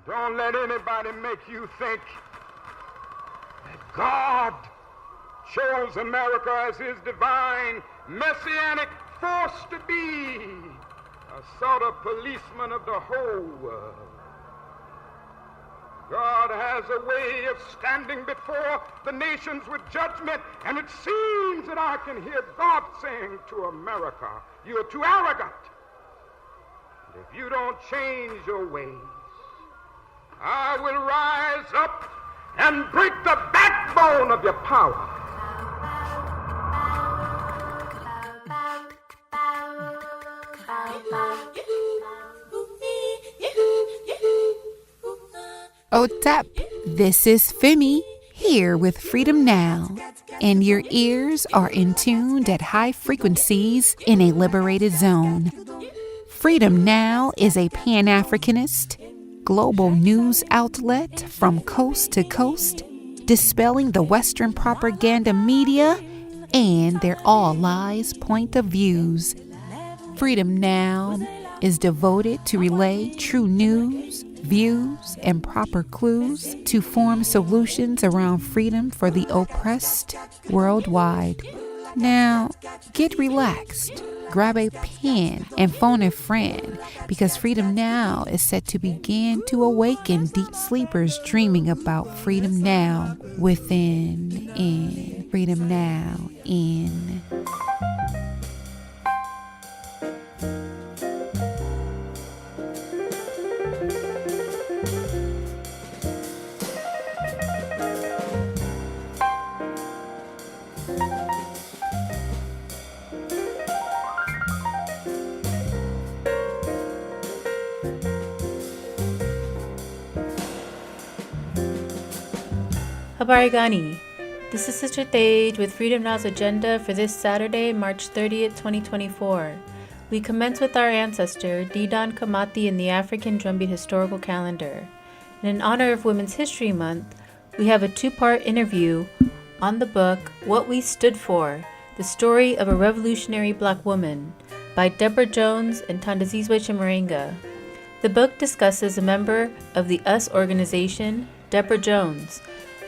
Don't let anybody make you think that God chose America as his divine messianic force to be a sort of policeman of the whole world. God has a way of standing before the nations with judgment, and it seems that I can hear God saying to America, "You're too arrogant. And if you don't change your ways, I will rise up and break the backbone of your power." Otap, this is Femi here with Freedom Now, and your ears are in tuned at high frequencies in a liberated zone. Freedom Now is a Pan-Africanist, global news outlet from coast to coast, dispelling the Western propaganda media and their all lies point of views. Freedom Now is devoted to relay true news, views, and proper clues to form solutions around freedom for the oppressed worldwide. Now, get relaxed, grab a pen, and phone a friend, because Freedom Now is set to begin to awaken deep sleepers dreaming about freedom now, within, in, freedom now, in. Habari Gani. This is Sister Thage with Freedom Now's agenda for this Saturday, March 30th, 2024. We commence with our ancestor, Didan Kamati, in the African Drumbeat Historical Calendar. And in honor of Women's History Month, we have a two-part interview on the book, What We Stood For, The Story of a Revolutionary Black Woman, by Deborah Jones and Thandisizwe Chimurenga. The book discusses a member of the US organization, Deborah Jones,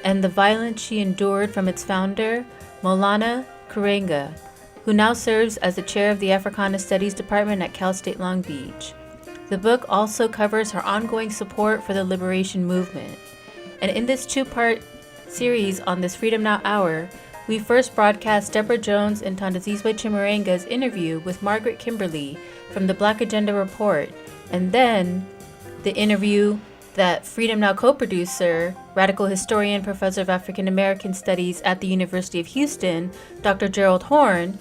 and the violence she endured from its founder, Maulana Chimurenga, who now serves as the chair of the Africana Studies Department at Cal State Long Beach. The book also covers her ongoing support for the liberation movement. And in this two-part series on this Freedom Now Hour, we first broadcast Deborah Jones and Thandisizwe Chimurenga's interview with Margaret Kimberley from the Black Agenda Report, and then the interview that Freedom Now co-producer, radical historian, professor of African American Studies at the University of Houston, Dr. Gerald Horne,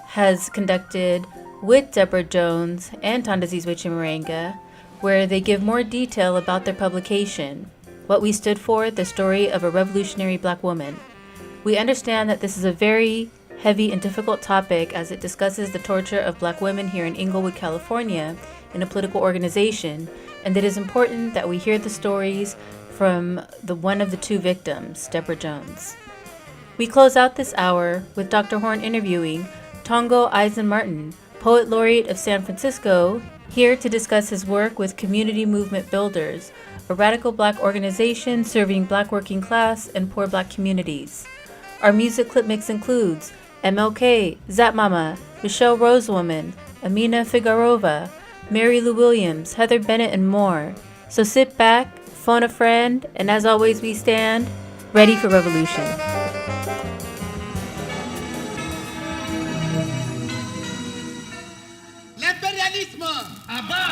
has conducted with Deborah Jones and Thandisizwe Chimurenga, where they give more detail about their publication, What We Stood For, The Story of a Revolutionary Black Woman. We understand that this is a very heavy and difficult topic as it discusses the torture of Black women here in Inglewood, California, in a political organization, and it is important that we hear the stories from one of the two victims, Deborah Jones. We close out this hour with Dr. Horne interviewing Tongo Eisen-Martin, Poet Laureate of San Francisco, here to discuss his work with Community Movement Builders, a radical Black organization serving Black working class and poor Black communities. Our music clip mix includes MLK, Zap Mama, Michelle Rosewoman, Amina Figueroa, Mary Lou Williams, Heather Bennett, and more. So sit back, phone a friend, and as always we stand ready for revolution. L'impérialisme, à bas.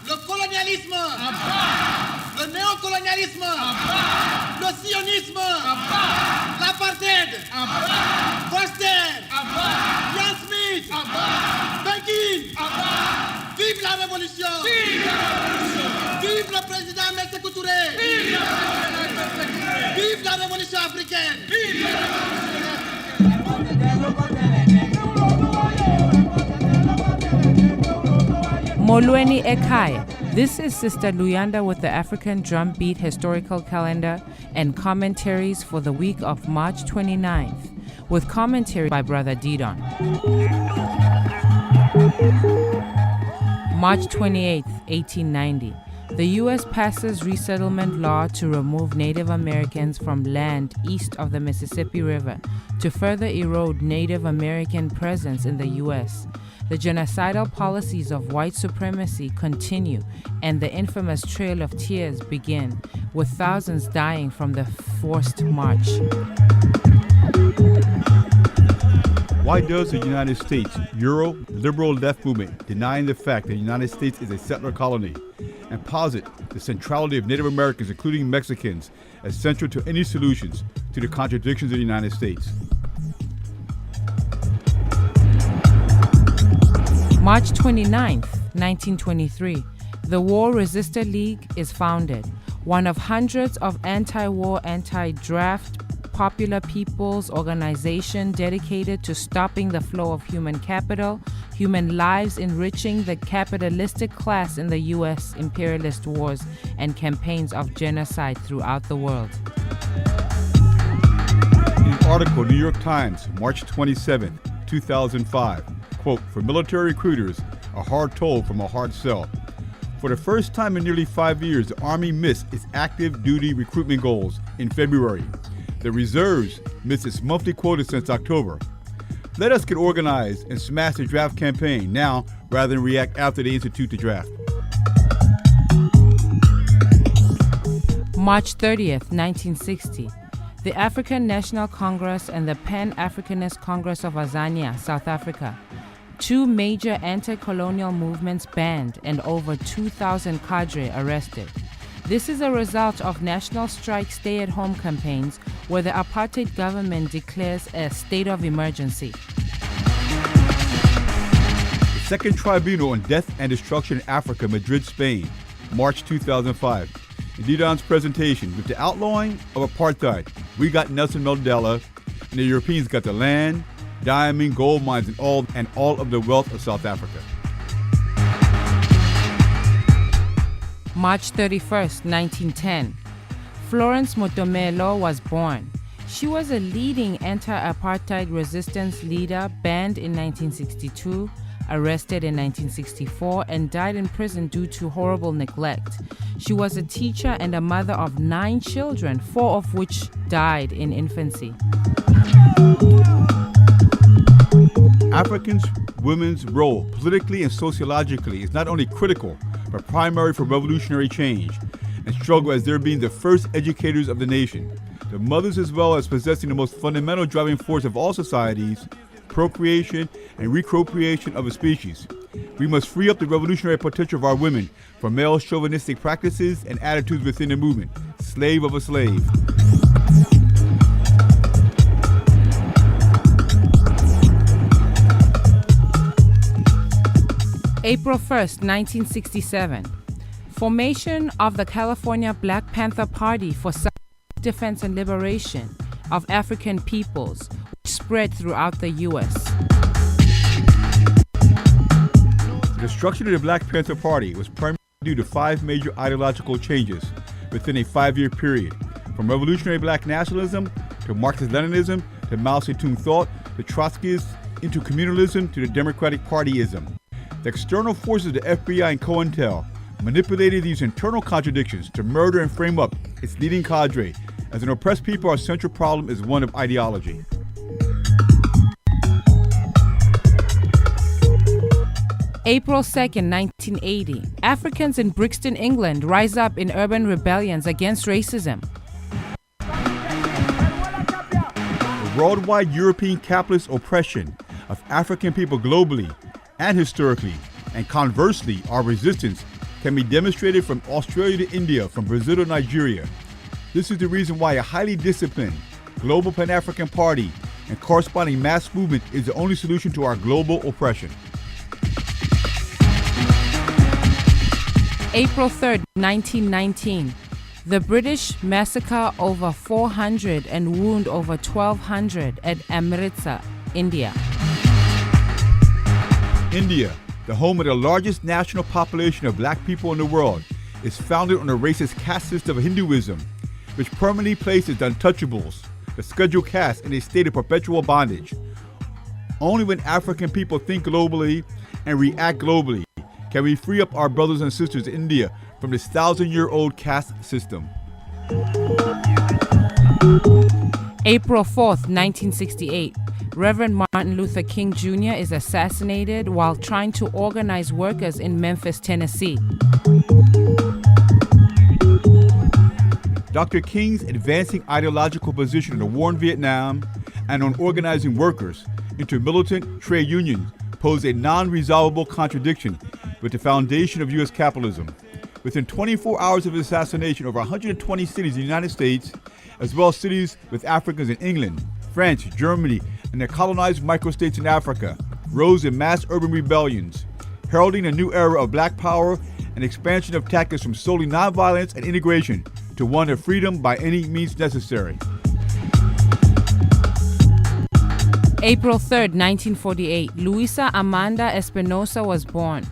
Le colonialisme, à bas. Le néocolonialisme, à bas. Le sionisme, à bas. L'apartheid, à bas. Foster, à bas. Ian Smith, à bas. Begin, à bas. Vive la révolution! Vive la révolution! Vive le président Sékou Touré! Vive la révolution africaine! Vive la révolution africaine! Vive la révolution! Molweni Ekhaya. This is Sister Luyanda with the African Drumbeat Historical Calendar and commentaries for the week of March 29th, with commentary by Brother Didon. March 28, 1890. The U.S. passes resettlement law to remove Native Americans from land east of the Mississippi River to further erode Native American presence in the U.S. The genocidal policies of white supremacy continue, and the infamous Trail of Tears begin, with thousands dying from the forced march. Why does the United States Euro-liberal left movement deny the fact that the United States is a settler colony and posit the centrality of Native Americans, including Mexicans, as central to any solutions to the contradictions of the United States? March 29, 1923, the War Resistor League is founded, one of hundreds of anti-war, anti-draft popular people's organization dedicated to stopping the flow of human capital, human lives, enriching the capitalistic class in the U.S. imperialist wars and campaigns of genocide throughout the world. In an article, New York Times, March 27, 2005, quote, "For military recruiters, a hard toll from a hard sell. For the first time in nearly 5 years, the Army missed its active duty recruitment goals in February. The reserves missed its monthly quota since October. Let us get organized and smash the draft campaign now rather than react after they institute the draft." March 30th, 1960. The African National Congress and the Pan-Africanist Congress of Azania, South Africa. Two major anti-colonial movements banned and over 2,000 cadre arrested. This is a result of national strike stay-at-home campaigns where the apartheid government declares a state of emergency. The Second Tribunal on Death and Destruction in Africa, Madrid, Spain, March 2005. In Didon's presentation, with the outlawing of apartheid, we got Nelson Mandela, and the Europeans got the land, diamond, gold mines, and all of the wealth of South Africa. March 31st, 1910. Florence Motomelo was born. She was a leading anti-apartheid resistance leader, banned in 1962, arrested in 1964, and died in prison due to horrible neglect. She was a teacher and a mother of 9 children, 4 of which died in infancy. African women's role, politically and sociologically, is not only critical, but primary for revolutionary change and struggle as their being the first educators of the nation. The mothers, as well as possessing the most fundamental driving force of all societies, procreation and recreation of a species. We must free up the revolutionary potential of our women from male chauvinistic practices and attitudes within the movement. Slave of a slave. April 1st, 1967. Formation of the California Black Panther Party for Self-Defense and Liberation of African Peoples, which spread throughout the U.S. The destruction of the Black Panther Party was primarily due to 5 major ideological changes within a 5-year period, from revolutionary black nationalism to Marxist-Leninism to Mao Zedong thought to Trotskyism into communalism to the Democratic Partyism. The external forces of the FBI and COINTEL manipulated these internal contradictions to murder and frame up its leading cadre. As an oppressed people, our central problem is one of ideology. April 2nd, 1980. Africans in Brixton, England rise up in urban rebellions against racism. The worldwide European capitalist oppression of African people globally and historically, and conversely, our resistance can be demonstrated from Australia to India, from Brazil to Nigeria. This is the reason why a highly disciplined global Pan-African party and corresponding mass movement is the only solution to our global oppression. April 3rd, 1919. The British massacre over 400 and wound over 1,200 at Amritsar, India. India, the home of the largest national population of black people in the world, is founded on the racist caste system of Hinduism, which permanently places the untouchables, the scheduled caste, in a state of perpetual bondage. Only when African people think globally and react globally Can we free up our brothers and sisters in India from this 1,000-year-old caste system? April 4th, 1968. Reverend Martin Luther King Jr. is assassinated while trying to organize workers in Memphis, Tennessee. Dr. King's advancing ideological position on the war in Vietnam and on organizing workers into militant trade unions posed a non-resolvable contradiction with the foundation of U.S. capitalism. Within 24 hours of his assassination, over 120 cities in the United States, as well as cities with Africans in England, France, Germany, and the colonized microstates in Africa, rose in mass urban rebellions, heralding a new era of black power and expansion of tactics from solely nonviolence and integration to one of freedom by any means necessary. April 3rd, 1948, Luisa Amanda Espinosa was born.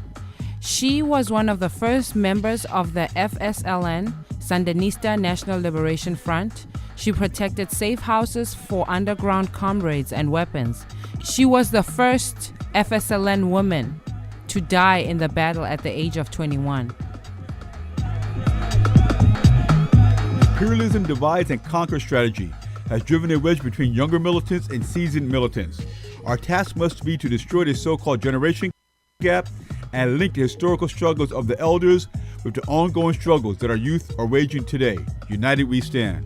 She was one of the first members of the FSLN, Sandinista National Liberation Front. She protected safe houses for underground comrades and weapons. She was the first FSLN woman to die in the battle at the age of 21. Imperialism divides and conquer strategy has driven a wedge between younger militants and seasoned militants. Our task must be to destroy this so-called generation gap and link the historical struggles of the elders with the ongoing struggles that our youth are waging today. United we stand.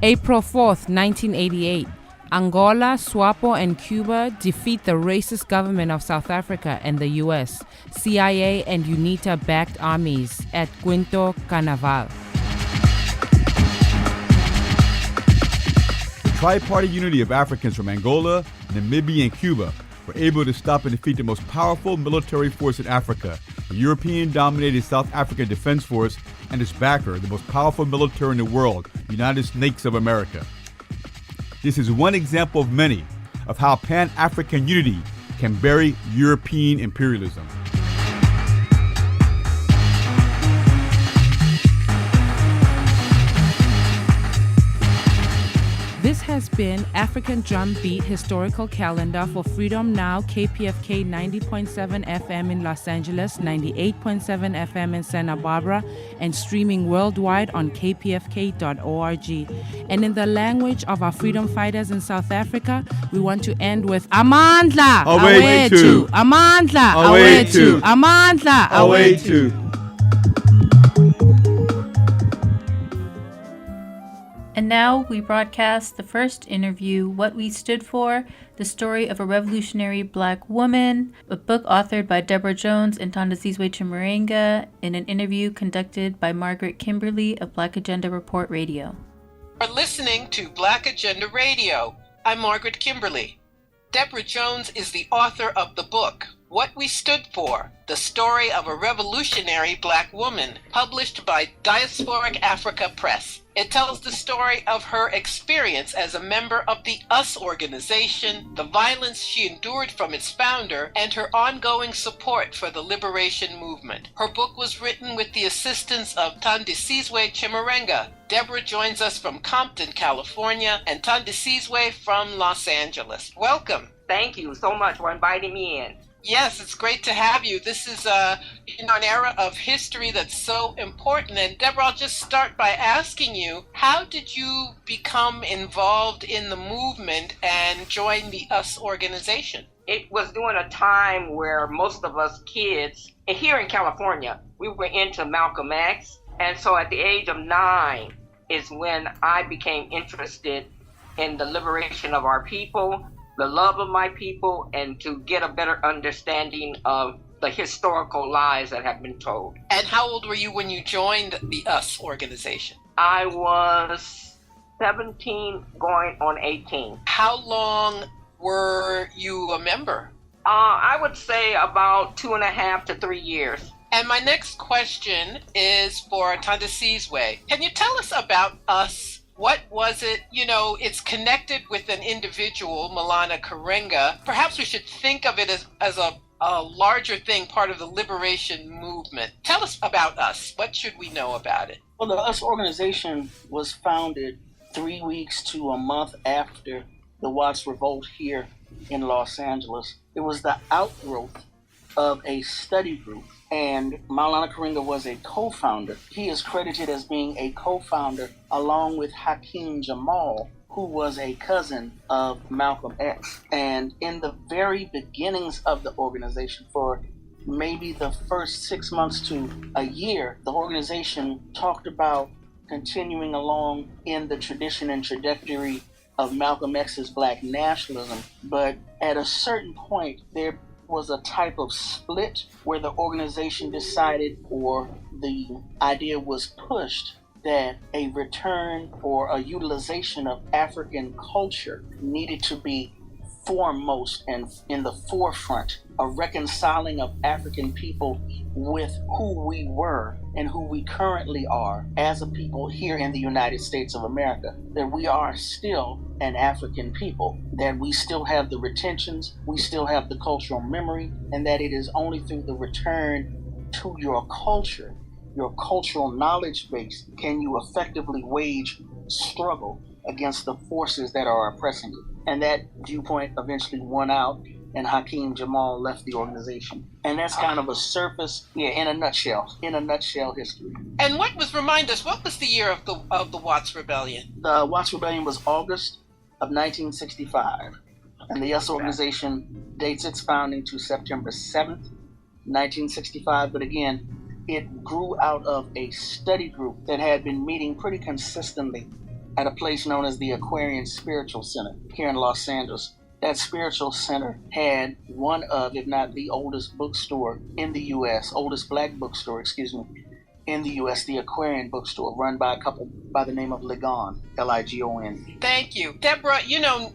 April 4th, 1988. Angola, SWAPO, and Cuba defeat the racist government of South Africa and the U.S., CIA and UNITA-backed armies at Quinto Carnaval. The tri-party unity of Africans from Angola, Namibia, and Cuba were able to stop and defeat the most powerful military force in Africa, the European-dominated South African Defense Force, and its backer, the most powerful military in the world, the United Snakes of America. This is one example of many of how Pan-African unity can bury European imperialism. This has been African Drumbeat Historical Calendar for Freedom Now, KPFK 90.7 FM in Los Angeles, 98.7 FM in Santa Barbara, and streaming worldwide on kpfk.org. And in the language of our freedom fighters in South Africa, we want to end with Amandla Awethu, Amandla Awethu, Amandla Awethu. And now we broadcast the first interview, What We Stood For, the story of a revolutionary black woman, a book authored by Deborah Jones and Thandisizwe Chimurenga, in an interview conducted by Margaret Kimberley of Black Agenda Report Radio. You're listening to Black Agenda Radio. I'm Margaret Kimberley. Deborah Jones is the author of the book, What We Stood For, the story of a revolutionary black woman, published by Diasporic Africa Press. It tells the story of her experience as a member of the US organization, the violence she endured from its founder, and her ongoing support for the liberation movement. Her book was written with the assistance of Thandisizwe Chimurenga. Deborah joins us from Compton, California, and Thandisizwe from Los Angeles. Welcome. Thank you so much for inviting me in. Yes, it's great to have you. This is an era of history that's so important. And Deborah, I'll just start by asking you, how did you become involved in the movement and join the US organization? It was during a time where most of us kids, and here in California, we were into Malcolm X. And so at the age of 9 is when I became interested in the liberation of our people, the love of my people, and to get a better understanding of the historical lies that have been told. And how old were you when you joined the US organization? I was 17 going on 18. How long were you a member? I would say about 2.5 to 3 years. And my next question is for Thandisizwe. Can you tell us about US? What was it? It's connected with an individual, Malana Karenga. Perhaps we should think of it as a larger thing, part of the liberation movement. Tell us about US. What should we know about it? Well, the US organization was founded 3 weeks to a month after the Watts Revolt here in Los Angeles. It was the outgrowth of a study group, and Maulana Karenga was a co-founder. He is credited as being a co-founder along with Hakeem Jamal, who was a cousin of Malcolm X. And in the very beginnings of the organization, for maybe the first 6 months to a year, the organization talked about continuing along in the tradition and trajectory of Malcolm X's Black nationalism. But at a certain point, there was a type of split where the organization decided, or the idea was pushed, that a return or a utilization of African culture needed to be foremost and in the forefront, a reconciling of African people with who we were and who we currently are as a people here in the United States of America, that we are still an African people, that we still have the retentions, we still have the cultural memory, and that it is only through the return to your culture, your cultural knowledge base, can you effectively wage struggle against the forces that are oppressing you. And that viewpoint eventually won out, and Hakeem Jamal left the organization. And that's kind of a surface, in a nutshell history. And what was the year of the Watts Rebellion? The Watts Rebellion was August of 1965. And the Yes organization dates its founding to September 7th, 1965. But again, it grew out of a study group that had been meeting pretty consistently at a place known as the Aquarian Spiritual Center here in Los Angeles. That spiritual center had one of, if not the oldest bookstore in the U.S., oldest Black bookstore, in the U.S., the Aquarian bookstore, run by a couple by the name of Ligon, Ligon. Thank you. Deborah,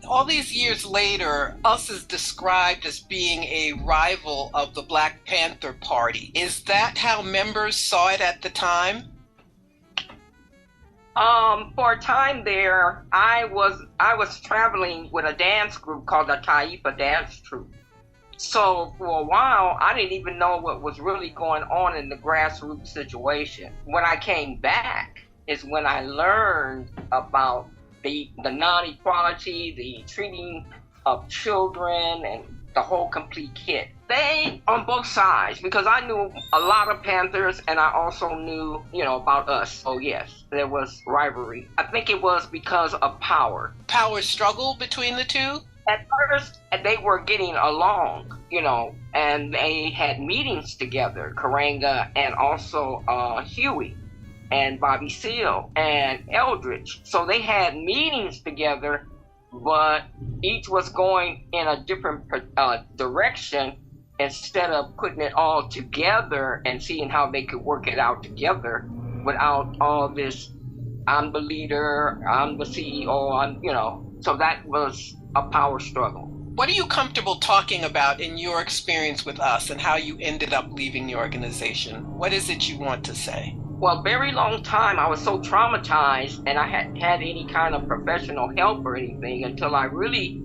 all these years later, US is described as being a rival of the Black Panther Party. Is that how members saw it at the time? For a time there, I was traveling with a dance group called the Taifa Dance Troupe. So for a while, I didn't even know what was really going on in the grassroots situation. When I came back is when I learned about the non-equality, the treating of children, and the whole complete kit. They, on both sides, because I knew a lot of Panthers and I also knew, about us. Oh yes, there was rivalry. I think it was because of power. Power struggle between the two? At first, they were getting along, and they had meetings together, Karenga and also Huey and Bobby Seale and Eldridge. So they had meetings together, but each was going in a different direction instead of putting it all together and seeing how they could work it out together without all this, I'm the leader, I'm the CEO, so that was a power struggle. What are you comfortable talking about in your experience with us and how you ended up leaving the organization? What is it you want to say? Well, very long time, I was so traumatized and I hadn't had any kind of professional help or anything until I really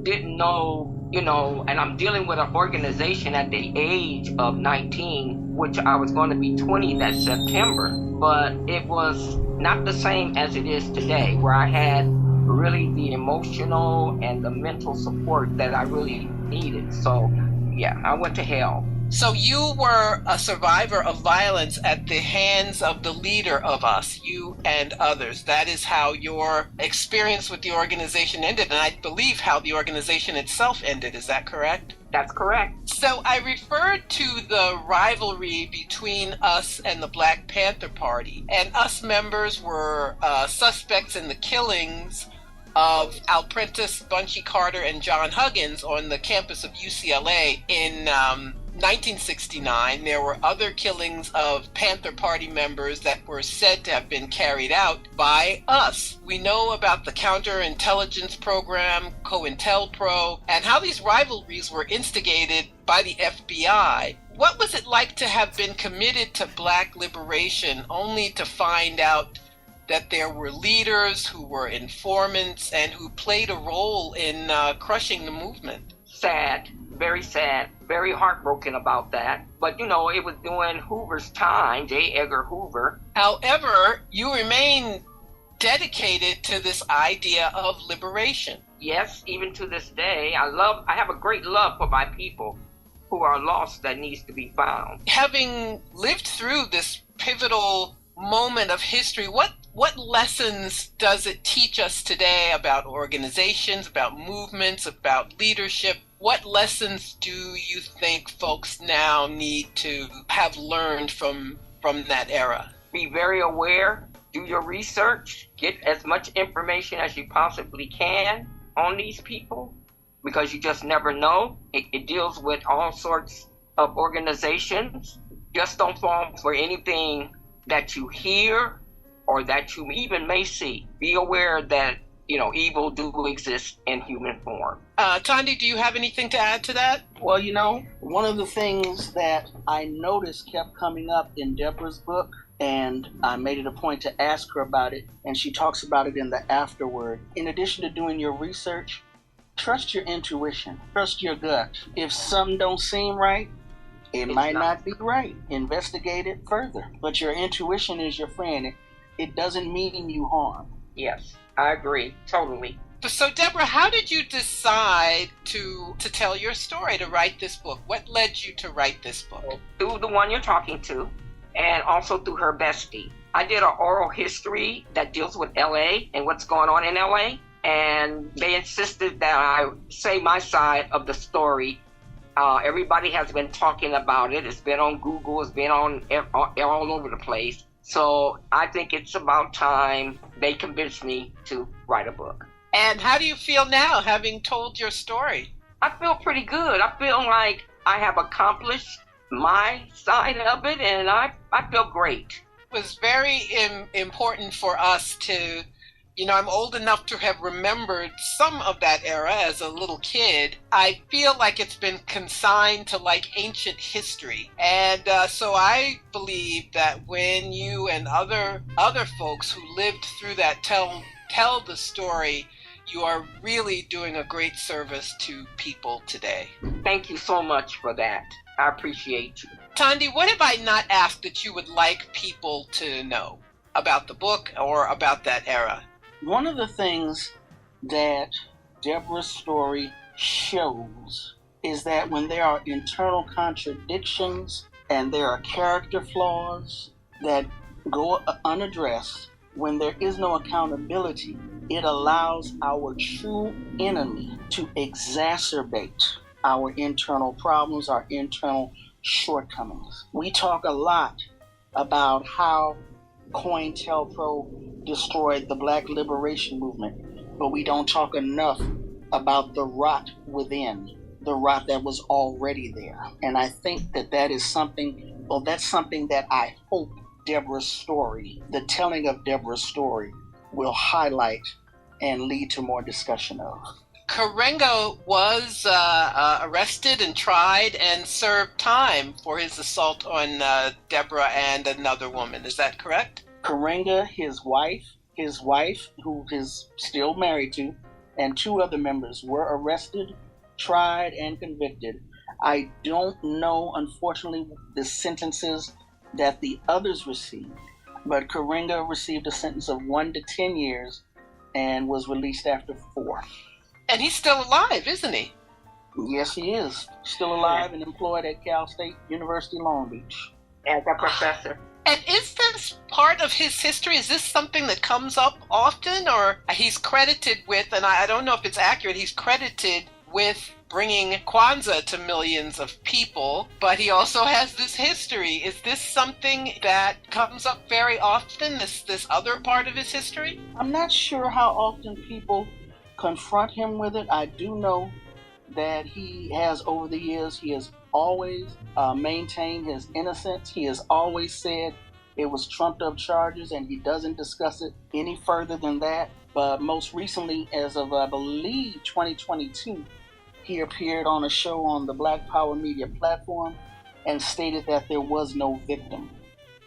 didn't know, and I'm dealing with an organization at the age of 19, which I was going to be 20 that September. But it was not the same as it is today, where I had really the emotional and the mental support that I really needed. So, yeah, I went to hell. So you were a survivor of violence at the hands of the leader of us, you and others. That is how your experience with the organization ended, and I believe how the organization itself ended. Is that correct? That's correct. So I referred to the rivalry between us and the Black Panther Party, and us members were suspects in the killings of Al Prentice, Bunchy Carter, and John Huggins on the campus of UCLA in 1969. There were other killings of Panther Party members that were said to have been carried out by us. We know about the counterintelligence program, COINTELPRO, and how these rivalries were instigated by the FBI. What was it like to have been committed to Black liberation only to find out that there were leaders who were informants and who played a role in crushing the movement? Sad, very heartbroken about that. But, it was during Hoover's time, J. Edgar Hoover. However, you remain dedicated to this idea of liberation. yes, even to this day, I have a great love for my people who are lost that needs to be found. Having lived through this pivotal moment of history, what lessons does it teach us today about organizations, about movements, about leadership? What lessons do you think folks now need to have learned from that era? Be very aware, do your research, get as much information as you possibly can on these people, because you just never know. It deals with all sorts of organizations. Just don't fall for anything that you hear or that you even may see. Be aware that, evil do exist in human form. Thandi, do you have anything to add to that? Well, one of the things that I noticed kept coming up in Deborah's book, and I made it a point to ask her about it, and she talks about it in the afterword. In addition to doing your research, trust your intuition, trust your gut. If something don't seem right, it might not be right. Investigate it further. But your intuition is your friend. It doesn't mean you harm. Yes, I agree, totally. So, Deborah, how did you decide to tell your story, to write this book? What led you to write this book? Through the one you're talking to, and also through her bestie. I did an oral history that deals with LA and what's going on in LA, and they insisted that I say my side of the story. Everybody has been talking about it. It's been on Google. It's been on all over the place. So I think it's about time they convinced me to write a book. And how do you feel now, having told your story? I feel pretty good. I feel like I have accomplished my side of it, and I feel great. It was very important for us to, I'm old enough to have remembered some of that era as a little kid. I feel like it's been consigned to like ancient history. And so I believe that when you and other folks who lived through that tell the story, you are really doing a great service to people today. Thank you so much for that. I appreciate you. Thandi, what have I not asked that you would like people to know about the book or about that era? One of the things that Deborah's story shows is that when there are internal contradictions and there are character flaws that go unaddressed, when there is no accountability, it allows our true enemy to exacerbate our internal problems, our internal shortcomings. We talk a lot about how COINTELPRO destroyed the Black liberation movement, but we don't talk enough about the rot within, the rot that was already there. And I think that is something, that's something that I hope Deborah's story, the telling of Deborah's story, will highlight and lead to more discussion of. Chimurenga was arrested and tried and served time for his assault on Deborah and another woman. Is that correct? Chimurenga, his wife, who is still married to, and two other members were arrested, tried, and convicted. I don't know, unfortunately, the sentences that the others received, but Chimurenga received a sentence of 1 to 10 years and was released after 4. And he's still alive, isn't he? Yes, he is. Still alive and employed at Cal State University, Long Beach. As a professor. And is this part of his history? Is this something that comes up often? Or he's credited with, and I don't know if it's accurate, he's credited with bringing Kwanzaa to millions of people, but he also has this history. Is this something that comes up very often, this other part of his history? I'm not sure how often people confront him with it. I do know that he has, over the years, he has always maintained his innocence. He has always said it was trumped up charges, and he doesn't discuss it any further than that. But most recently, as of, I believe, 2022, he appeared on a show on the Black Power Media platform and stated that there was no victim,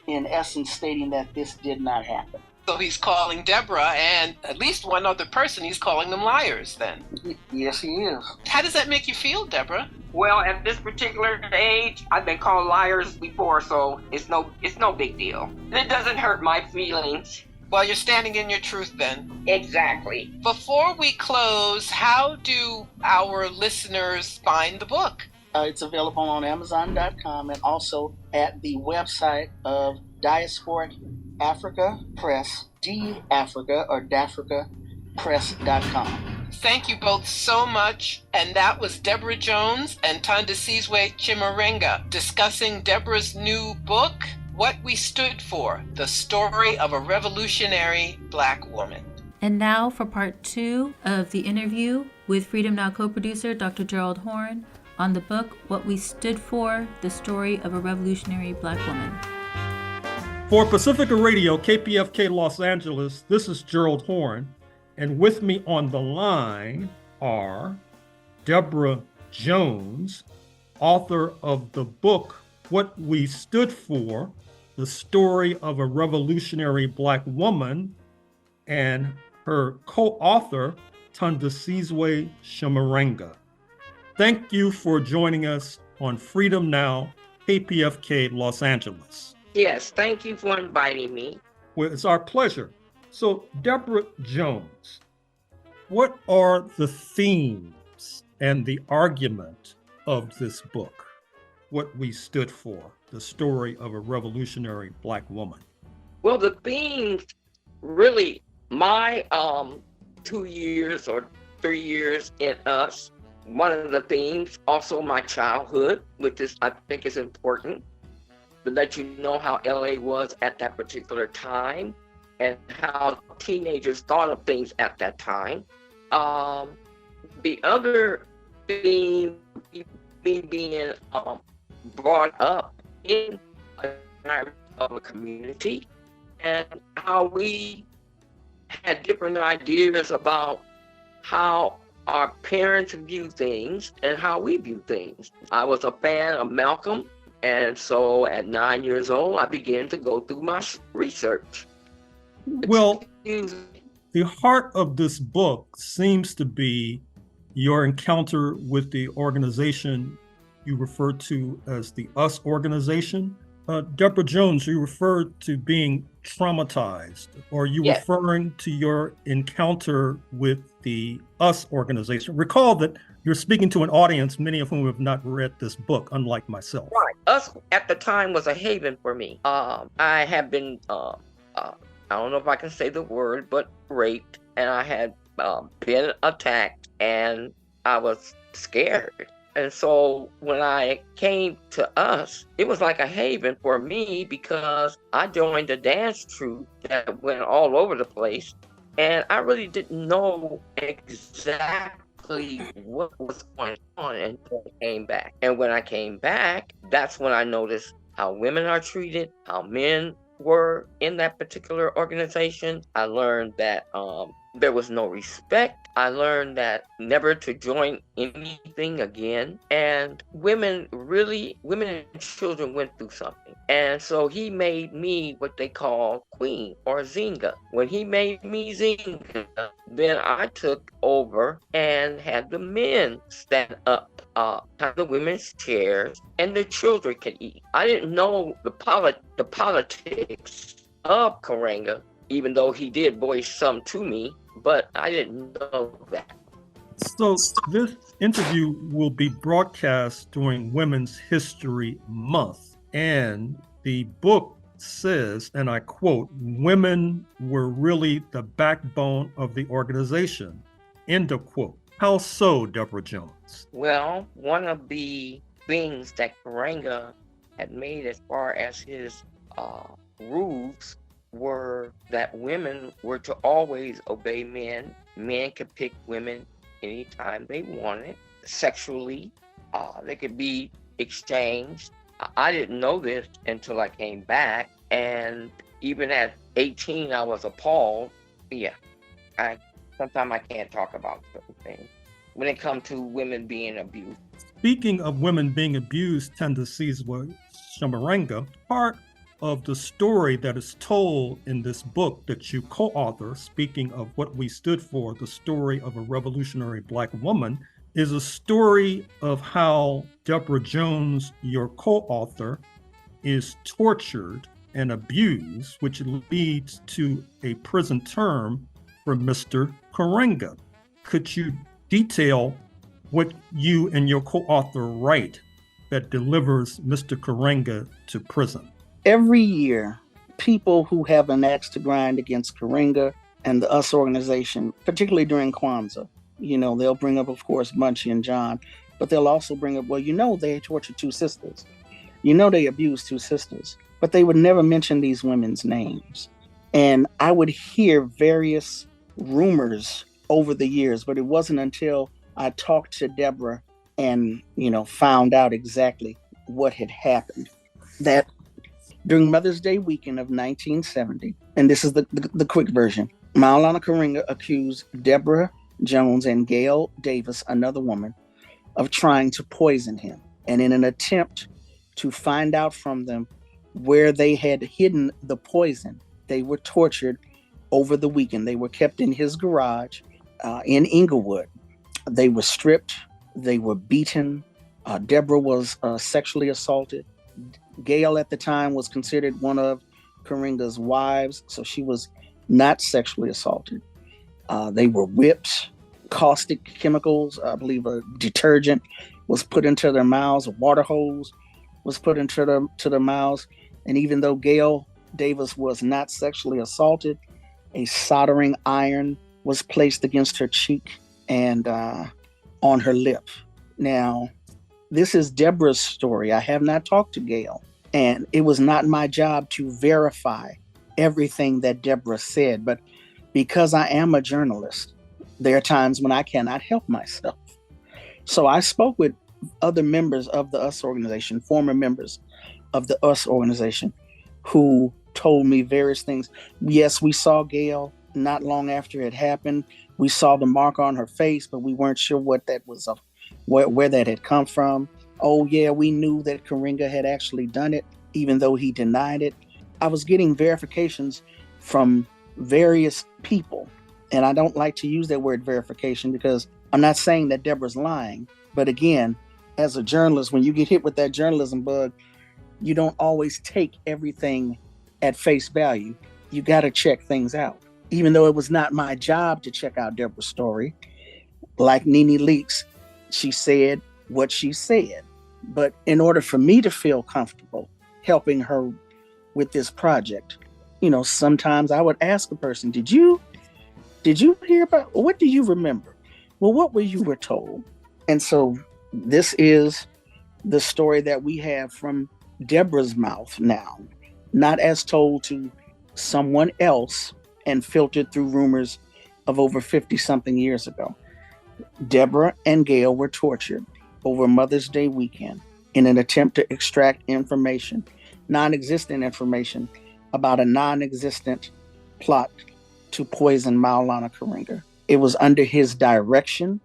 in essence stating that this did not happen. So he's calling Deborah and at least one other person, he's calling them liars then. Yes, he is. How does that make you feel, Deborah? Well, at this particular age, I've been called liars before, so it's no big deal. It doesn't hurt my feelings Well, you're standing in your truth then. Exactly. Before we close, how do our listeners find the book? It's available on Amazon.com and also at the website of Diasporic Africa Press, D-Africa or DAfricaPress.com. Thank you both so much. And that was Deborah Jones and Thandisizwe Chimurenga discussing Deborah's new book, What We Stood For, the story of a revolutionary Black woman. And now for part 2 of the interview with Freedom Now co-producer Dr. Gerald Horne on the book, What We Stood For, the story of a revolutionary Black woman. For Pacifica Radio, KPFK Los Angeles, this is Gerald Horne, and with me on the line are Deborah Jones, author of the book, What We Stood For, the story of a revolutionary Black woman, and her co-author, Thandisizwe Chimurenga. Thank you for joining us on Freedom Now, KPFK Los Angeles. Yes, thank you for inviting me. Well, it's our pleasure. So, Deborah Jones, what are the themes and the argument of this book, What We Stood For, the story of a revolutionary Black woman? Well, the themes, really, my 2 years or 3 years in us, one of the themes, also my childhood, which is, I think is important, to let you know how LA was at that particular time and how teenagers thought of things at that time. The other theme, me being brought up in a community and how we had different ideas about how our parents view things and how we view things. I was a fan of Malcolm, and so at 9 years old, I began to go through my research. Well, the heart of this book seems to be your encounter with the organization you refer to as the US organization. Deborah Jones, you referred to being traumatized. Are you referring to your encounter with the US organization? Recall that you're speaking to an audience, many of whom have not read this book, unlike myself. Right. US at the time was a haven for me. I had been, I don't know if I can say the word, but raped, and I had been attacked, and I was scared. And so when I came to US, it was like a haven for me because I joined a dance troupe that went all over the place. And I really didn't know exactly what was going on until I came back. And when I came back, that's when I noticed how women are treated, how men were in that particular organization. I learned that there was no respect. I learned that never to join anything again. And women and children went through something. And so he made me what they call queen or Zinga. When he made me Zinga, then I took over and had the men stand up, have the women's chairs, and the children could eat. I didn't know the politics of Chimurenga, even though he did voice some to me, but I didn't know that. So this interview will be broadcast during Women's History Month. And the book says, and I quote, "Women were really the backbone of the organization," end of quote. How so, Deborah Jones? Well, one of the things that Chimurenga had made as far as his rules were that women were to always obey men. Men could pick women anytime they wanted. Sexually, they could be exchanged. I didn't know this until I came back, and even at 18, I was appalled. Sometimes I can't talk about certain things when it comes to women being abused. Speaking of women being abused, Thandisizwe Chimurenga, part of the story that is told in this book that you co-author, speaking of What We Stood For, the story of a revolutionary Black woman, is a story of how Deborah Jones, your co-author, is tortured and abused, which leads to a prison term for Mr. Chimurenga. Could you detail what you and your co-author write that delivers Mr. Chimurenga to prison? Every year, people who have an axe to grind against Chimurenga and the US organization, particularly during Kwanzaa, they'll bring up, of course, Munchie and John, but they'll also bring up, they tortured 2 sisters. They abused 2 sisters, but they would never mention these women's names. And I would hear various rumors over the years, but it wasn't until I talked to Deborah and, found out exactly what had happened that during Mother's Day weekend of 1970, and this is the quick version, Maulana Chimurenga accused Deborah Jones and Gail Davis, another woman, of trying to poison him. And in an attempt to find out from them where they had hidden the poison, they were tortured over the weekend. They were kept in his garage in Inglewood. They were stripped. They were beaten. Deborah was sexually assaulted. Gail at the time was considered one of Chimurenga's wives, so she was not sexually assaulted. They were whipped. Caustic chemicals, I believe a detergent was put into their mouths. A water hose was put into their mouths. And even though Gail Davis was not sexually assaulted, a soldering iron was placed against her cheek and on her lip. Now, this is Deborah's story. I have not talked to Gail, and it was not my job to verify everything that Deborah said, but because I am a journalist, there are times when I cannot help myself. So I spoke with other members of the US organization, former members of the US organization, who told me various things. Yes, we saw Gail not long after it happened. We saw the mark on her face, but we weren't sure what that was, where that had come from. Oh yeah, we knew that Chimurenga had actually done it, even though he denied it. I was getting verifications from various people. And I don't like to use that word verification because I'm not saying that Deborah's lying. But again, as a journalist, when you get hit with that journalism bug, you don't always take everything at face value. You got to check things out. Even though it was not my job to check out Deborah's story, like Nene Leakes, she said what she said. But in order for me to feel comfortable helping her with this project, sometimes I would ask a person, did you hear about, what do you remember? Well, what were you were told? And so this is the story that we have from Deborah's mouth now, not as told to someone else and filtered through rumors of over 50-something years ago. Deborah and Gail were tortured over Mother's Day weekend in an attempt to extract information, non-existent information, about a non-existent plot to poison Maulana Chimurenga. It was under his direction.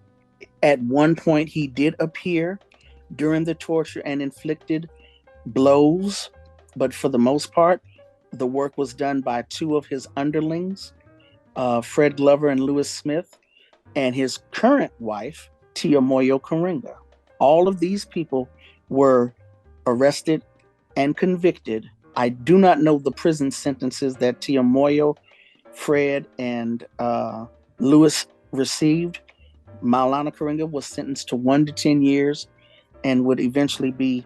At one point, he did appear during the torture and inflicted blows, but for the most part, the work was done by 2 of his underlings, Fred Glover and Lewis Smith, and his current wife, Tia Moyo Chimurenga. All of these people were arrested and convicted. I do not know the prison sentences that Tia Moyo, Fred, and Lewis received. Maulana Chimurenga was sentenced to 1 to 10 years and would eventually be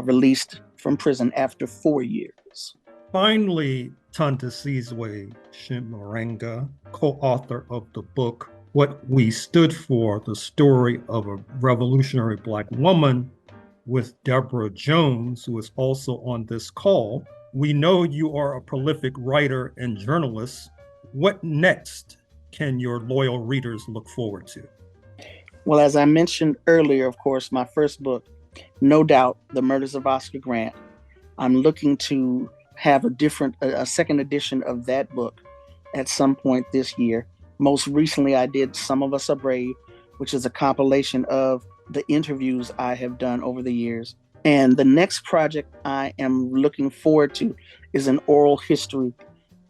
released from prison after 4 years. Finally, Thandisizwe Chimurenga, co-author of the book, What We Stood For, the story of a revolutionary Black woman, with Deborah Jones, who is also on this call. We know you are a prolific writer and journalist. What next can your loyal readers look forward to? Well, as I mentioned earlier, of course, my first book, No Doubt, The Murders of Oscar Grant. I'm looking to have a second edition of that book at some point this year. Most recently, I did Some of Us Are Brave, which is a compilation of the interviews I have done over the years. And the next project I am looking forward to is an oral history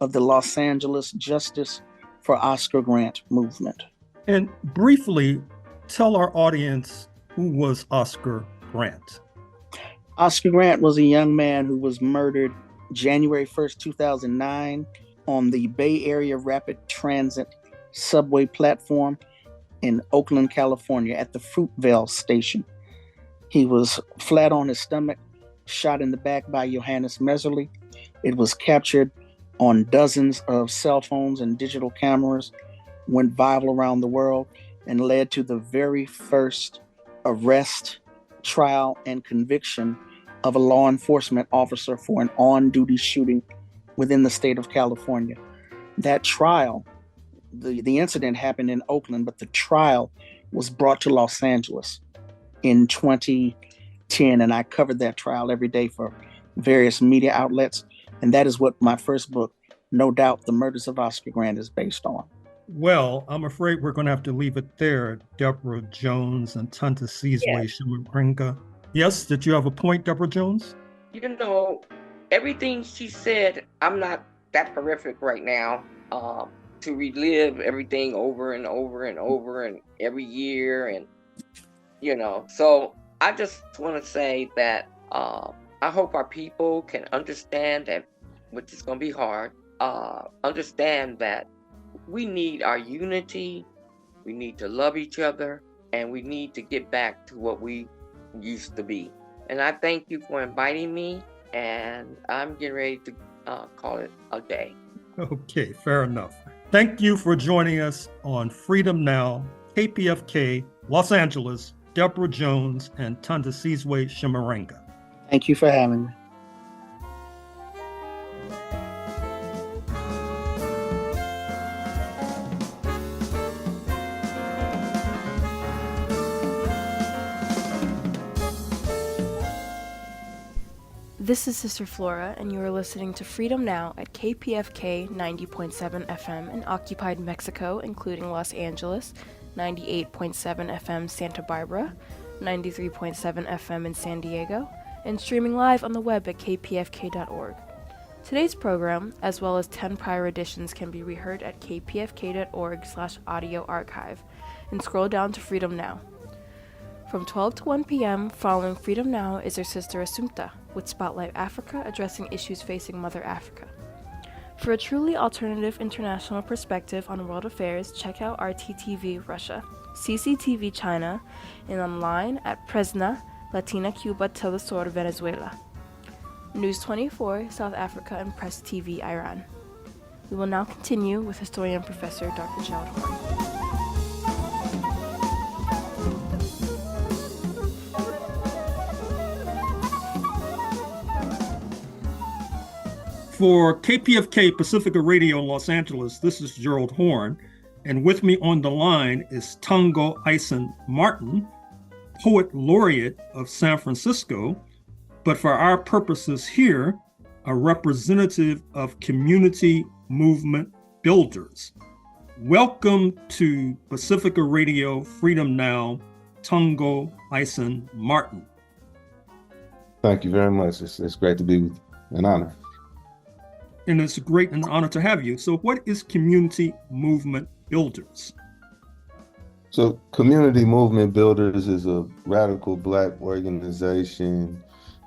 of the Los Angeles Justice for Oscar Grant movement. And briefly, tell our audience, who was Oscar Grant? Oscar Grant was a young man who was murdered January 1st, 2009, on the Bay Area Rapid Transit subway platform in Oakland, California, at the Fruitvale station. He was flat on his stomach, shot in the back by Johannes Messerly. It was captured on dozens of cell phones and digital cameras, went viral around the world, and led to the very first arrest, trial, and conviction of a law enforcement officer for an on-duty shooting within the state of California. That trial, the incident happened in Oakland, but the trial was brought to Los Angeles in 2010, and I covered that trial every day for various media outlets, and that is what my first book, No Doubt, The Murders of Oscar Grant, is based on. Well, I'm afraid we're going to have to leave it there, Deborah Jones and Thandisizwe Chimurenga. Yes, did you have a point, Deborah Jones? You know, everything she said, I'm not that horrific right now to relive everything over and over and over and every year. And, you know, so I just want to say that I hope our people can understand that, which is going to be hard, understand that we need our unity, we need to love each other, and we need to get back to what we used to be. And I thank you for inviting me, and I'm getting ready to call it a day. Okay, fair enough. Thank you for joining us on Freedom Now, KPFK, Los Angeles, Deborah Jones and Thandisizwe Chimurenga. Thank you for having me. This is Sister Flora, and you are listening to Freedom Now at KPFK 90.7 FM in occupied Mexico, including Los Angeles, 98.7 FM Santa Barbara, 93.7 FM in San Diego, and streaming live on the web at kpfk.org. Today's program, as well as 10 prior editions, can be reheard at kpfk.org/audio archive, and scroll down to Freedom Now. From 12 to 1 p.m., following Freedom Now is our sister Assumpta, with Spotlight Africa addressing issues facing Mother Africa. For a truly alternative international perspective on world affairs, check out RTTV Russia, CCTV China, and online at Presna, Latina Cuba Telesur Venezuela, News 24 South Africa, and Press TV Iran. We will now continue with historian Professor Dr. Gerald Horne. For KPFK Pacifica Radio in Los Angeles, this is Gerald Horne, and with me on the line is Tongo Eisen-Martin, Poet Laureate of San Francisco, but for our purposes here, a representative of community movement builders. Welcome to Pacifica Radio Freedom Now, Tongo Eisen-Martin. Thank you very much. It's great to be with you. An honor. And it's a great and honor to have you. So what is Community Movement Builders? So Community Movement Builders is a radical Black organization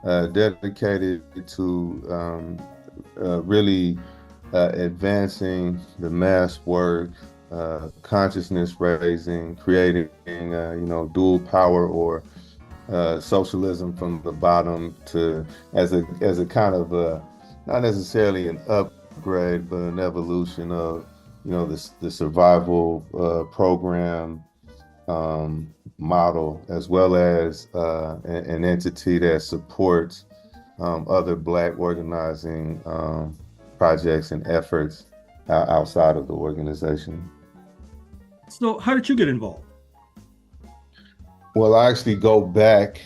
dedicated to really advancing the mass work, consciousness raising, creating dual power or socialism from the bottom to as a kind of not necessarily an upgrade, but an evolution of, the survival program model, as well as an entity that supports other Black organizing projects and efforts outside of the organization. So how did you get involved? Well, I actually go back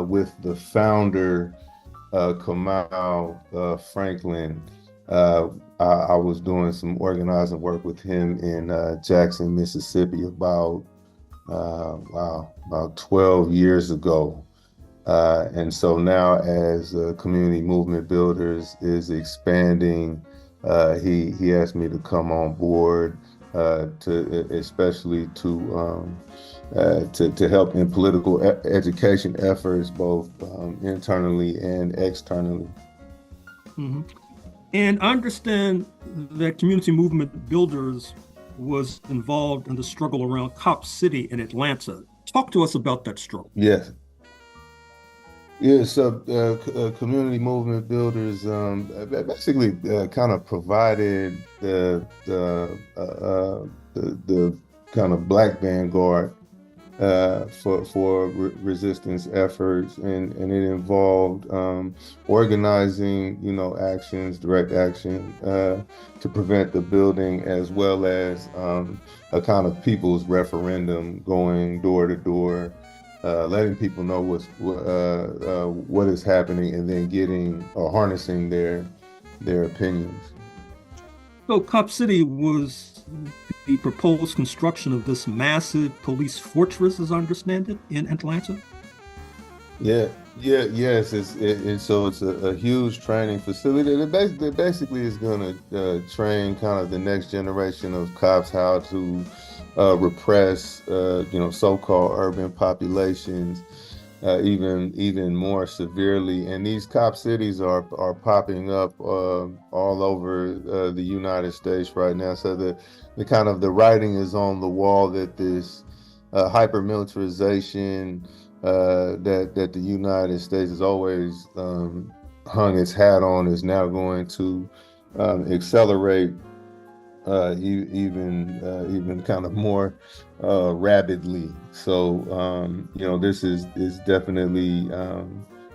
with the founder, Kamal Franklin. I was doing some organizing work with him in Jackson, Mississippi about 12 years ago. And so now as Community Movement Builders is expanding, he asked me to come on board especially to help in political education efforts, both internally and externally. Mm-hmm. And I understand that Community Movement Builders was involved in the struggle around Cop City in Atlanta. Talk to us about that struggle. Yes. Yeah, so community movement builders basically kind of provided the kind of black vanguard for resistance efforts, and it involved organizing, actions, direct action to prevent the building, as well as a kind of people's referendum, going door to door, letting people know what is happening, and then getting or harnessing their opinions. So Cop City was the proposed construction of this massive police fortress, as I understand it, in Atlanta? Yes. So it's a huge training facility that basically is going to train kind of the next generation of cops how to repress, so-called urban populations even more severely. And these cop cities are popping up all over the United States right now. So the kind of the writing is on the wall that this hyper-militarization that the United States has always hung its hat on is now going to accelerate even kind of more rapidly. So this is definitely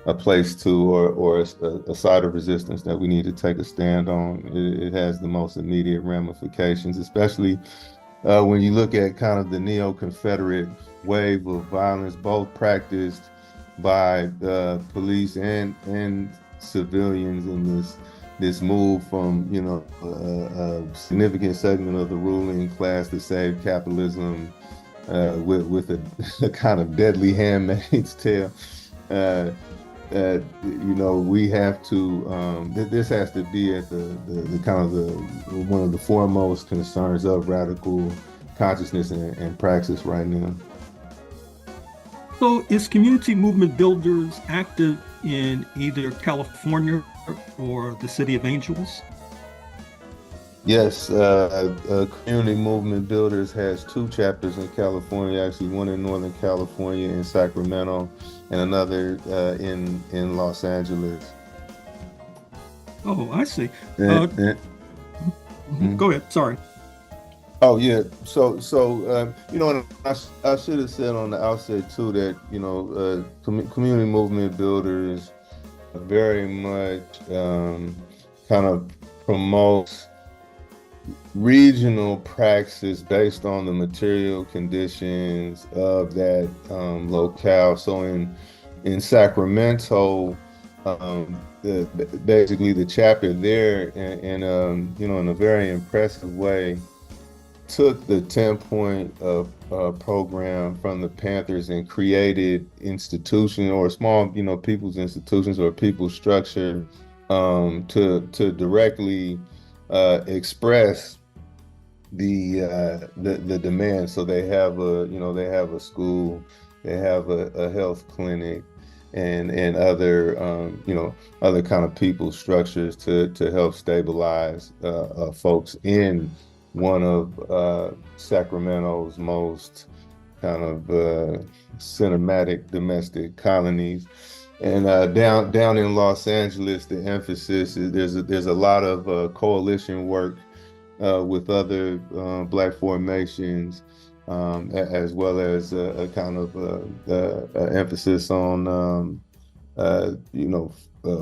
a place to or a side of resistance that we need to take a stand on. It has the most immediate ramifications, especially when you look at kind of the neo-Confederate wave of violence, both practiced by police and civilians in this move from a significant segment of the ruling class to save capitalism with a kind of deadly handmaid's tale. We have to. This has to be at the kind of the one of the foremost concerns of radical consciousness and praxis right now. So is Community Movement Builders active in either California or the City of Angels? Yes, Community Movement Builders has 2 chapters in California, actually one in Northern California in Sacramento and another in Los Angeles. Oh, I see. Go ahead, sorry. Oh yeah, so and I should have said on the outset too that Community Movement Builders very much kind of promotes regional praxis based on the material conditions of that locale. So in Sacramento, basically the chapter there in a very impressive way took the 10-point program from the Panthers and created institutions or small, people's institutions or people's structure to directly express the demand. So they have a school, they have a health clinic, and other other kind of people structures to help stabilize folks in one of Sacramento's most kind of cinematic domestic colonies. And down in Los Angeles, the emphasis is there's a lot of coalition work with other Black formations, as well as a kind of emphasis on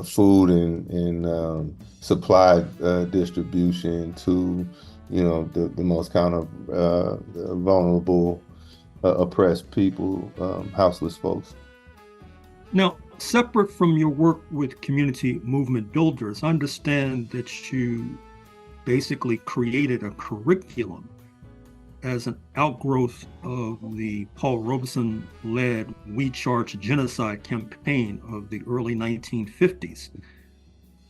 food and supply distribution to the most kind of vulnerable, oppressed people, houseless folks. Now, separate from your work with Community Movement Builders, I understand that you basically created a curriculum as an outgrowth of the Paul Robeson-led We Charge Genocide campaign of the early 1950s.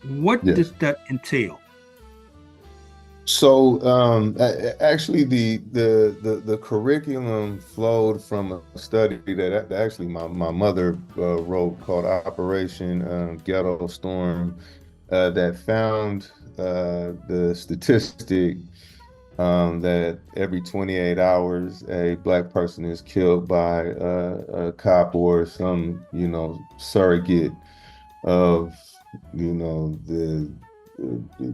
What did that entail? So actually, the curriculum flowed from a study that actually my mother wrote called Operation Ghetto Storm that found the statistic that every 28 hours a Black person is killed by a cop or some, surrogate of, the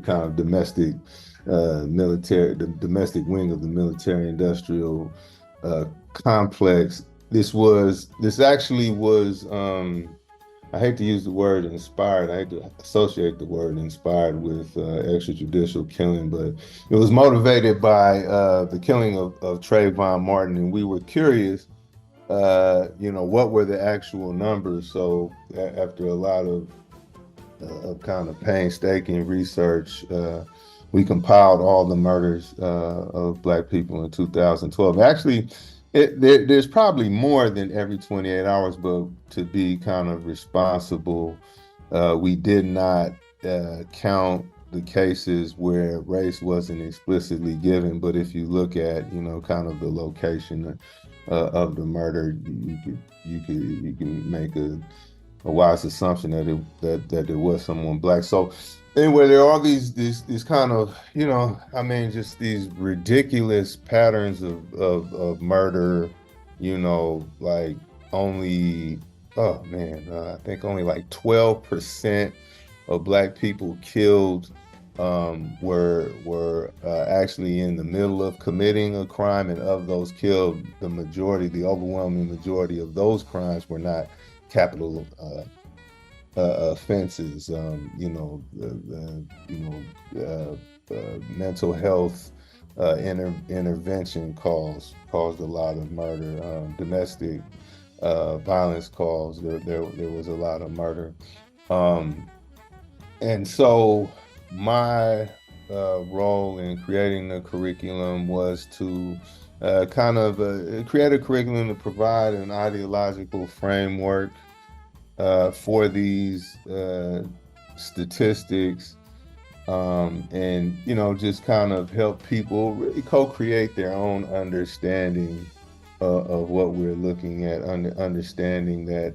kind of domestic military, the domestic wing of the military-industrial complex. This actually was, I hate to use the word inspired. I hate to associate the word inspired with extrajudicial killing, but it was motivated by the killing of Trayvon Martin, and we were curious, what were the actual numbers? So after a lot of kind of painstaking research, we compiled all the murders of Black people in 2012. Actually, there's probably more than every 28 hours, but to be kind of responsible, we did not count the cases where race wasn't explicitly given. But if you look at, kind of the location of the murder, you can make a wise assumption that there was someone Black. So anyway, there are all these kind of, just these ridiculous patterns of murder, like only, I think only like 12% of Black people killed were actually in the middle of committing a crime, and of those killed, the overwhelming majority of those crimes were not capital offenses. Mental health intervention caused a lot of murder. Domestic violence caused there was a lot of murder. And so my role in creating the curriculum was to create a curriculum to provide an ideological framework for these statistics, and just kind of help people really co-create their own understanding of what we're looking at, understanding that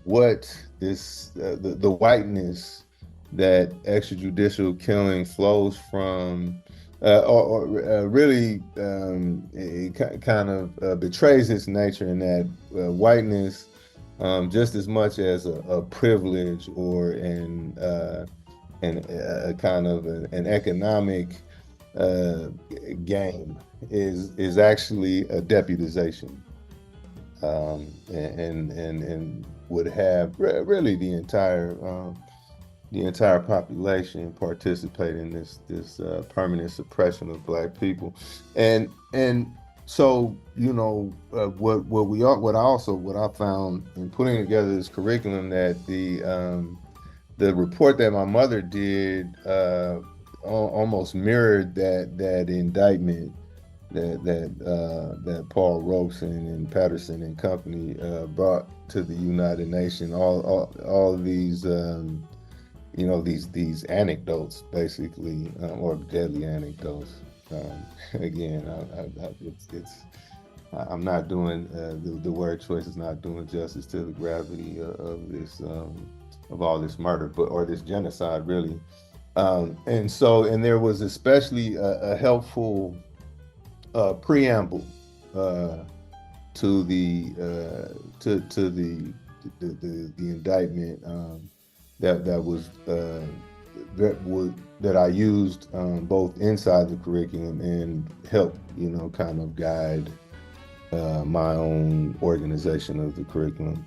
what is the whiteness that extrajudicial killing flows from, really it kind of betrays its nature, in that whiteness, just as much as a privilege or a kind of an economic gain, is actually a deputization, and would have really the entire population participate in this permanent suppression of Black people. And so what I found in putting together this curriculum, that the report that my mother did almost mirrored that indictment that Paul Robeson and Patterson and company brought to the United Nations. All of these these anecdotes, basically, or deadly anecdotes. Again, I'm not doing the word choice is not doing justice to the gravity of this of all this murder, or this genocide, really. And there was especially a helpful preamble to the indictment that I used both inside the curriculum and helped kind of guide my own organization of the curriculum.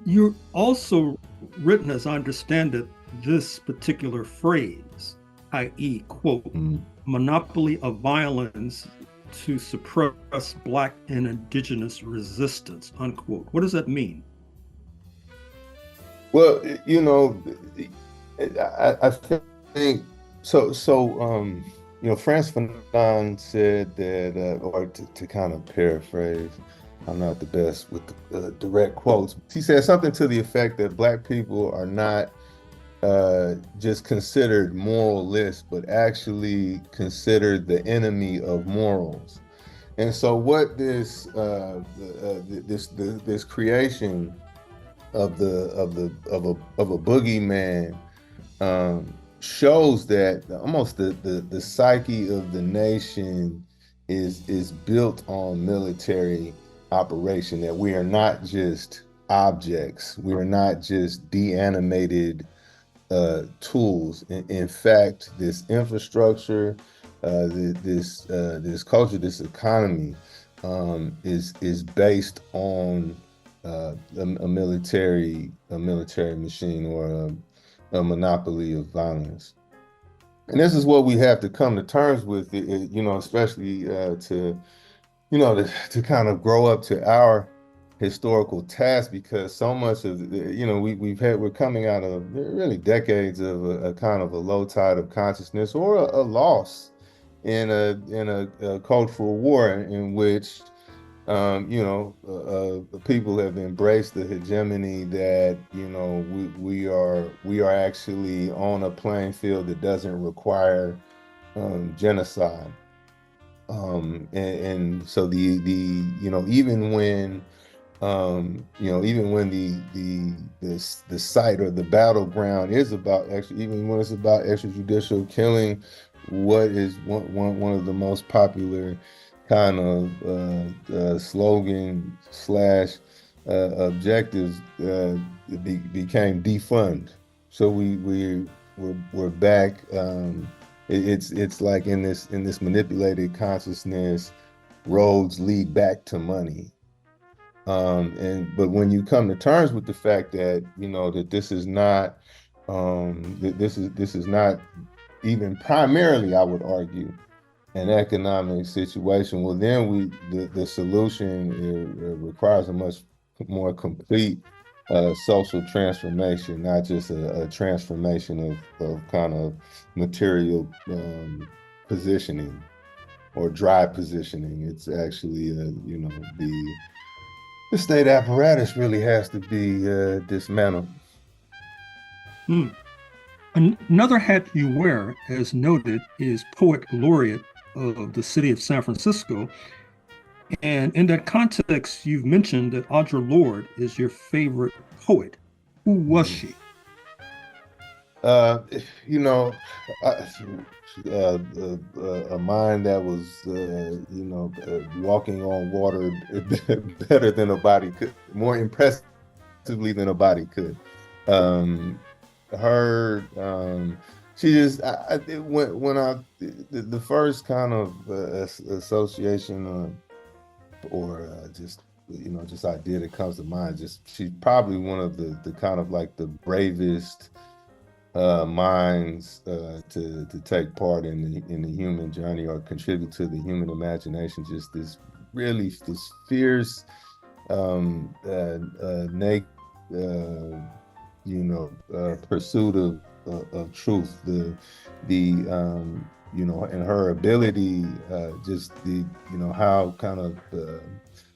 You're also written, as I understand it, this particular phrase, i.e., quote, monopoly of violence to suppress Black and Indigenous resistance, unquote. What does that mean? Well, I think so. Frantz Fanon said that, or to kind of paraphrase, I'm not the best with the direct quotes. He said something to the effect that Black people are not just considered moralists, but actually considered the enemy of morals. And so what this creation a boogeyman shows that almost the psyche of the nation is built on military operation, that we are not just objects, we are not just de-animated tools. In fact, this infrastructure, this culture, this economy is based on a military machine, or a monopoly of violence. And this is what we have to come to terms with, especially to kind of grow up to our historical task, because so much of we're coming out of really decades of a kind of a low tide of consciousness, or a loss in a cultural war in which people have embraced the hegemony that we are actually on a playing field that doesn't require genocide. And so even when the site or the battleground is about even when it's about extrajudicial killing, what is one of the most popular kind of slogan / objectives became defund. So we're back. It's like in this manipulated consciousness, roads lead back to money. But when you come to terms with the fact that that this is not this is not even primarily, I would argue, an economic situation, well, then the solution requires a much more complete social transformation, not just a transformation of kind of material positioning or dry positioning. It's actually the state apparatus really has to be dismantled. Another hat you wear, as noted, is Poet Laureate of the city of San Francisco. And in that context, you've mentioned that Audre Lorde is your favorite poet. Who was she? A mind that was, walking on water better than a body could, more impressively than a body could. She just, the first kind of association or just idea that comes to mind, she's probably one of the kind of like the bravest minds to take part in the human journey or contribute to the human imagination. Just this fierce, naked, pursuit of truth, and her ability, how kind of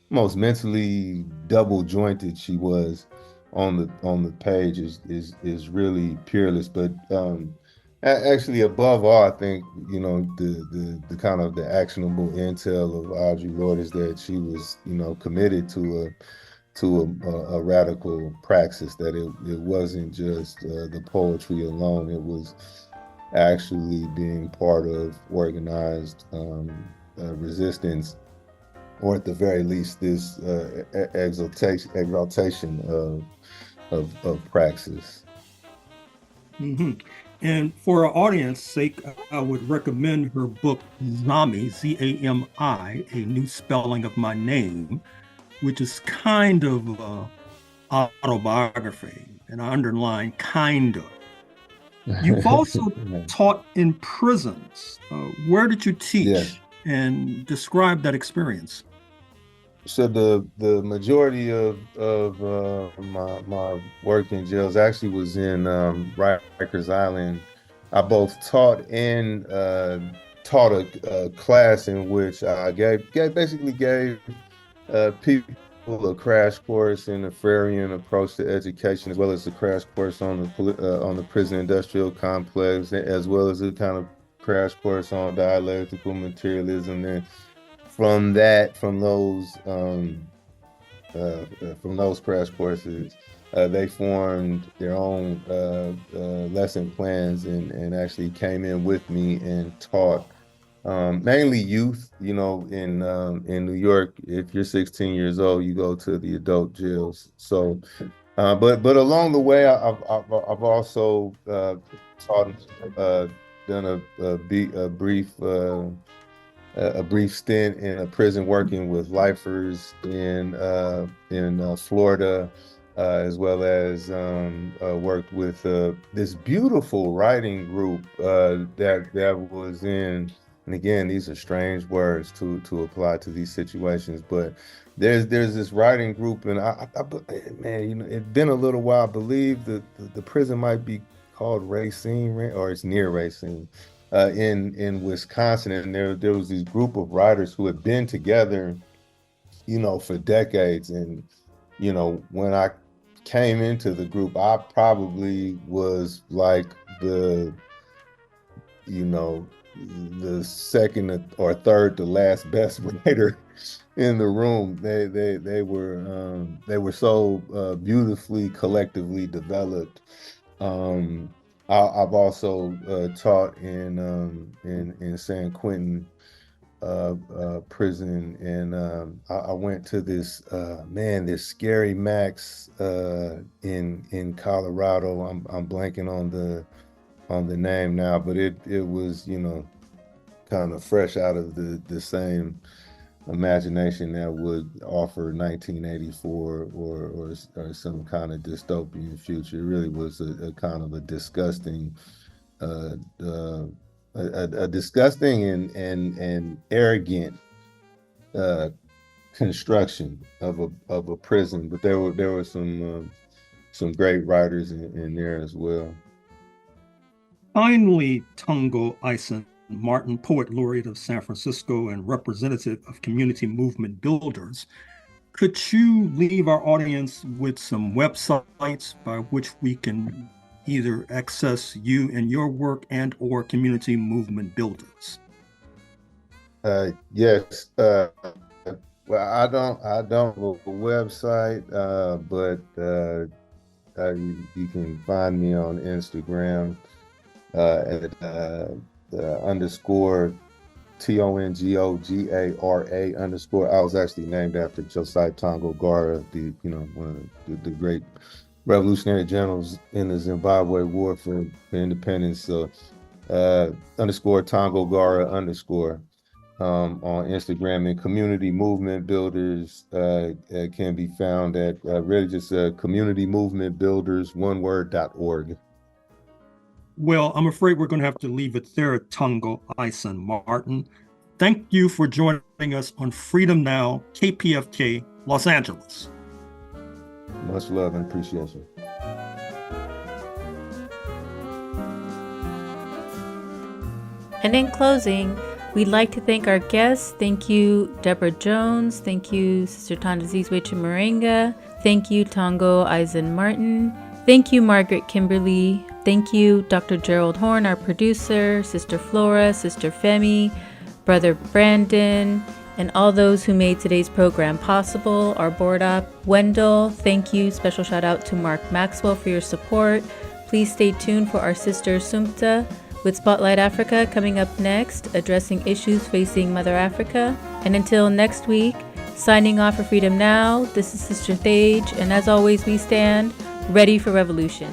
most mentally double jointed she was on the page is really peerless. But actually, above all, I think the kind of the actionable intel of Audre Lorde is that she was committed to a radical praxis, that it wasn't just the poetry alone. It was actually being part of organized resistance, or at the very least this exaltation of praxis. Mm-hmm. And for our audience's sake, I would recommend her book Zami, Z-A-M-I, A New Spelling of My Name, which is kind of autobiography, and I underline kind of. You've also taught in prisons. Where did you teach? Yes. And describe that experience. So the majority of my work in jails actually was in Rikers Island. I both taught and taught a class in which I gave people a crash course in the Freirean approach to education, as well as a crash course on the prison industrial complex, as well as a kind of crash course on dialectical materialism. And from those crash courses, they formed their own lesson plans and actually came in with me and taught mainly youth. In New York, if you're 16 years old, you go to the adult jails. So, but along the way, I've also taught, done a brief stint in a prison working with lifers in Florida, as well as worked with this beautiful writing group that was in. And again, these are strange words to apply to these situations, but there's this writing group, and man, it's been a little while. I believe the prison might be called Racine, or it's near Racine, in Wisconsin, and there was this group of writers who had been together, for decades. And when I came into the group, I probably was like the second or third to last best writer in the room. They were so beautifully collectively developed. I've also taught in San Quentin prison, and I went to this this Scary Max in Colorado. I'm blanking on the name now, but it was kind of fresh out of the same imagination that would offer 1984 or some kind of dystopian future. It really was a kind of a disgusting disgusting and arrogant construction of a prison. But there were some great writers in there as well. Finally, Tongo Eisen-Martin, Poet Laureate of San Francisco and representative of Community Movement Builders, could you leave our audience with some websites by which we can either access you and your work and or Community Movement Builders? Yes. Well, I don't have a website, but you can find me on Instagram at underscore TONGOGARA underscore. I was actually named after Josiah Tongo Gara, one of the great revolutionary generals in the Zimbabwe War for independence. So underscore Tongo Gara underscore on Instagram. And Community Movement Builders can be found at really just Community Movement Builders, one word.org. Well, I'm afraid we're going to have to leave it there, Tongo Eisen-Martin. Thank you for joining us on Freedom Now, KPFK, Los Angeles. Much love and appreciation. And in closing, we'd like to thank our guests. Thank you, Deborah Jones. Thank you, Sister Thandisizwe Chimurenga. Thank you, Tongo Eisen-Martin. Thank you, Margaret Kimberley. Thank you, Dr. Gerald Horne, our producer, Sister Flora, Sister Femi, Brother Brandon, and all those who made today's program possible. Our board op, Wendell, thank you. Special shout out to Mark Maxwell for your support. Please stay tuned for our sister Sumta with Spotlight Africa coming up next, addressing issues facing Mother Africa. And until next week, signing off for Freedom Now, this is Sister Thage, and as always, we stand ready for revolution.